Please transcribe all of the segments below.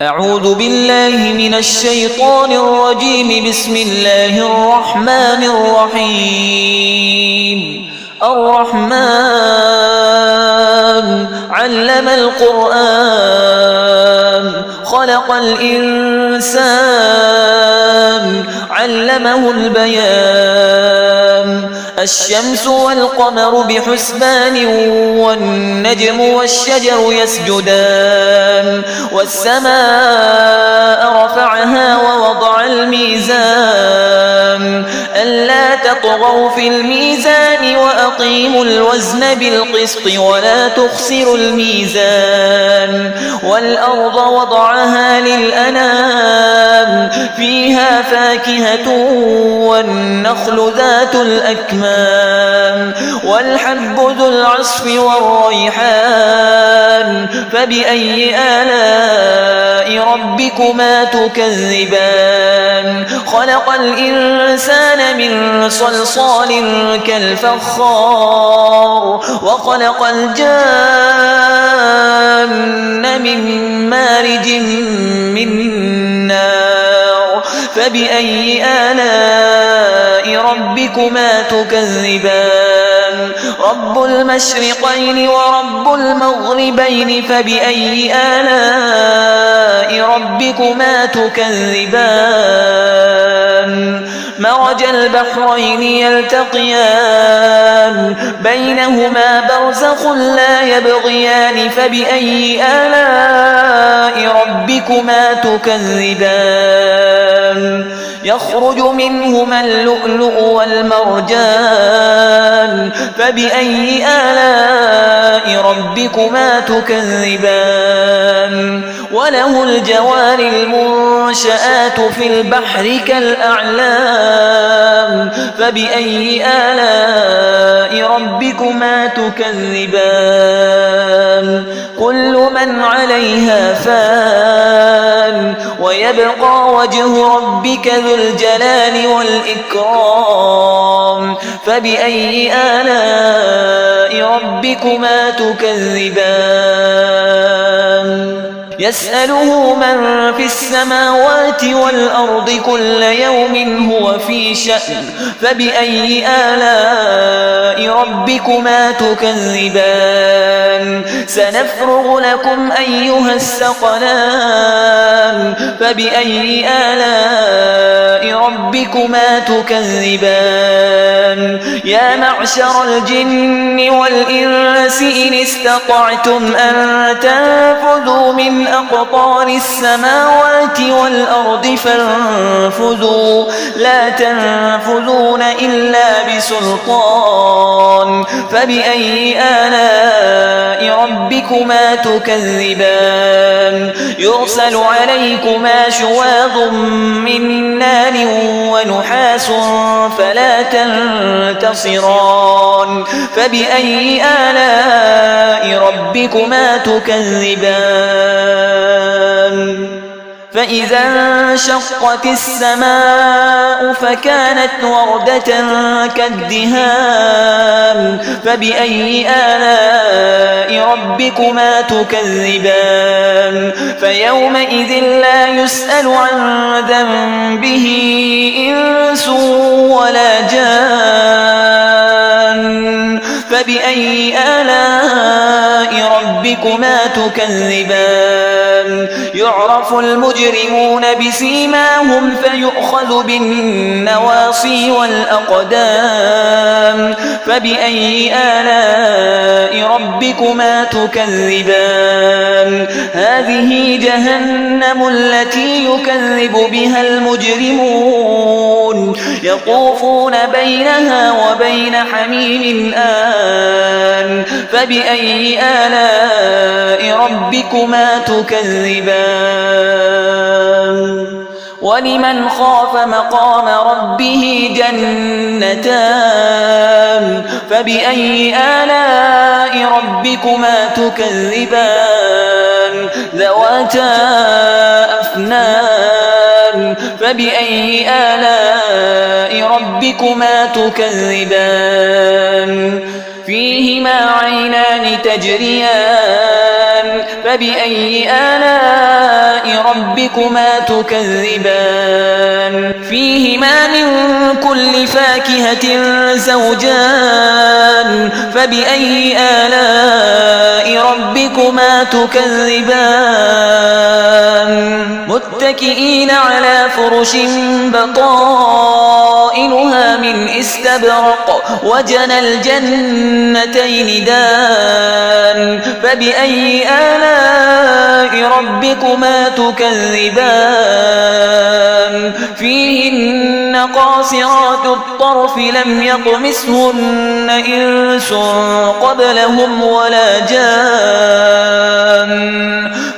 أعوذ بالله من الشيطان الرجيم. بسم الله الرحمن الرحيم. الرحمن علم القرآن خلق الإنسان علمه البيان. الشمس والقمر بحسبان والنجم والشجر يسجدان. والسماء رفعها ووضع الميزان ألا تطغوا في الميزان وأقيموا الوزن بالقسط ولا تخسروا الميزان. والأرض وضعها للأنام فيها فاكهة والنخل ذات الأكمام والحب ذو العصف والريحان. فبأي آلاء ربكما تكذبان؟ خلق الإنسان من صلصال كالفخار وخلق الجان من مارج من نار. فبأي آلاء ربكما تكذبان؟ رب المشرقين ورب المغربين. فبأي آلاء ربكما تكذبان؟ مرج البحرين يلتقيان بينهما برزخ لا يبغيان. فبأي آلاء ربكما تكذبان؟ يخرج منهما اللؤلؤ والمرجان. فبأي آلاء ربكما تكذبان؟ وله الجوار المنشآت في البحر كالأعلام. فبأي آلاء ربكما تكذبان؟ كل من عليها فان ويبقى وجه ربك ذو الجلال والإكرام. فبأي آلاء ربكما تكذبان؟ يسأله من في السماوات والأرض كل يوم هو في شأن. فبأي آلاء ربكما تكذبان؟ سنفرغ لكم أيها الثقلان. فبأي آلاء ربكما تكذبان؟ يا معشر الجن والإنس إن استطعتم أن تنفذوا من أقطار السماوات والأرض فانفذوا لا تنفذون إلا بسلطان. فبأي آلاء ربكما تكذبان؟ يرسل عليكما شواظ من نار ونحاس فلا تنتصران. فبأي آلاء ربكما تكذبان؟ فإذا انشقت السماء فكانت وردة كالدهان. فبأي آلاء ربكما تكذبان؟ فيومئذ لا يسأل عن ذنبه إنس ولا جان. فبأي آلاء ربكما تكذبان؟ يعرف المجرمون بسيماهم فيؤخذ بالنواصي والأقدام. فبأي آلاء ربكما تكذبان؟ هذه جهنم التي يكذب بها المجرمون يطوفون بينها وبين حميم آن. فبأي آلاء ربكما تكذبان؟ ولمن خاف مقام ربه جنتان. فبأي آلاء ربكما تكذبان؟ ذواتا أفنان. فبأي آلاء ربكما تكذبان؟ فيهما عينان تجريان. فبأي آلاء ربكما تكذبان فيهما من كل فاكهة زوجان فبأي آلاء ربكما تكذبان متكئين على فرش بطائنها من استبرق وجنى الجنتين دان فبأي آلاء ربكما تكذبان فيهن قاصرات الطرف لم يطمثهن إنس قبلهم ولا جان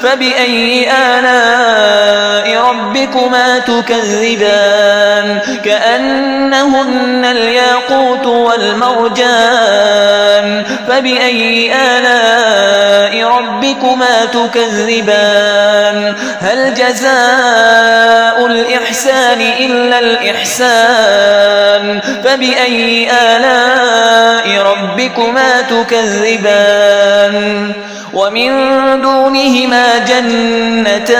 فبأي آلاء ربكما تكذبان كأنهن الياقوت والمرجان فبأي آلاء ربكما تكذبان هل جزاء الإحسان إلا الإحسان فبأي آلاء ربكما تكذبان ومن دونهما جنتان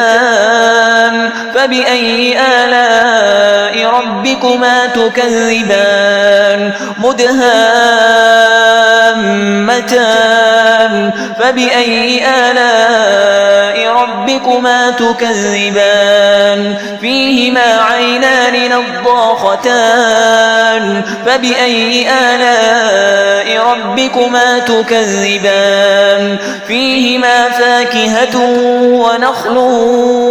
فبأي آلاء ربكما تكذبان مدهامتان فبأي آلاء ربكما تكذبان فيهما عينان نضاختان فبأي آلاء ربكما تكذبان فيهما فاكهة ونخل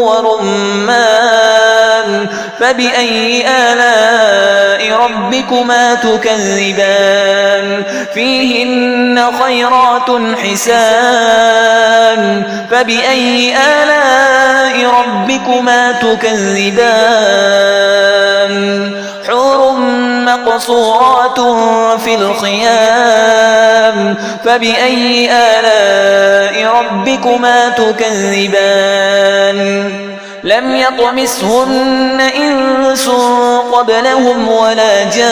ورمان فبأي آلاء ربكما تكذبان فيهن خيرات حسان فبأي آلاء ربكما تكذبان حور مقصورات في الخيام فبأي آلاء ربكما تكذبان لم يطمثهن إنس قبلهم ولا جان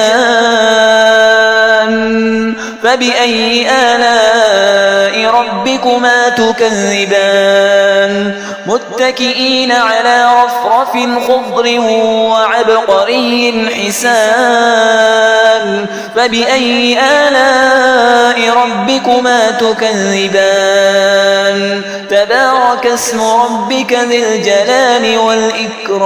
فبأي آلاء ربكما تكذبان متكئين على رفرف خضر وعبقري حسان فبأي آلاء ربكما تكذبان تبارك اسم ربك ذي الجلال والإكرام